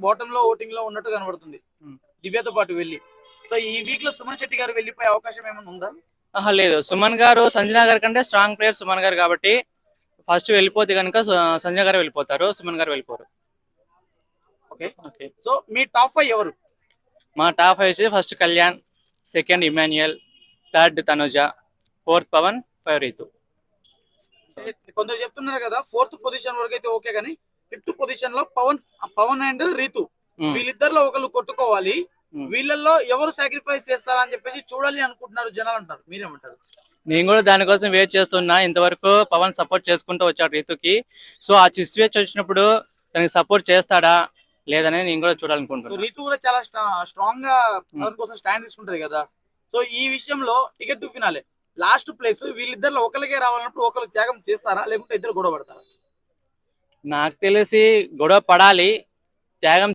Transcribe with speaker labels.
Speaker 1: Bottom లో voting లో ఉన్నట్టు కనబడుతుంది దివ్యతో పాటు వెళ్ళి. సో ఈ వీక్ లో సుమన్ శెట్టి గారు వెళ్ళిపోయే అవకాశం ఏమైనా ఉందా?
Speaker 2: లేదు, సుమన్ గారు సంజన గారి కంటే స్ట్రాంగ్ ప్లేయర్ సుమన్ గారు కాబట్టి ఫస్ట్ వెళ్ళిపోతే కనుక సంజన గారు వెళ్ళిపోతారు, సుమన్ గారు వెళ్ళిపోరు.
Speaker 1: ఓకే. సో మీ టాప్ 5 ఎవరు?
Speaker 2: మా top 5 first Kalyan, second Emmanuel, third Tanuja, fourth Pawan, 5 Ritu.
Speaker 1: కొందరు చెప్తున్నారు కదా 4th పొజిషన్ వరకు అయితే ఓకే, కానీ 5th పొజిషన్ లో పవన్ అండ్ రీతు వీళ్ళిద్దరిలో ఒకళ్ళు కొట్టుకోవాలి, వీళ్ళల్లో ఎవరు సాక్రిఫైస్ చేస్తారా అని చెప్పేసి చూడాలి అనుకుంటున్నారు జనాలు అంటారు. మీరేమంటారు?
Speaker 2: నేను కూడా దానికోసం వెయిట్ చేస్తున్నా. ఇంతవరకు పవన్ సపోర్ట్ చేసుకుంటూ వచ్చాడు రీతుకి. సో ఆ సిచ్యువేషన్ వచ్చినప్పుడు తనకి సపోర్ట్ చేస్తాడా లేదని నేను కూడా చూడాలనుకుంటున్నాను.
Speaker 1: రీతు కూడా చాలా స్ట్రాంగ్ గా పవన్ కోసం స్టాండ్ తీసుకుంటది కదా. సో ఈ విషయంలో ticket to finale last place వీళ్ళిద్దరిలో ఒకరికే రావాలన్నప్పుడు ఒకరు త్యాగం చేస్తారా లేకుంటే ఇద్దరు గొడవ పడతారా?
Speaker 2: నాకు తెలిసి గొడవ పడాలి, త్యాగం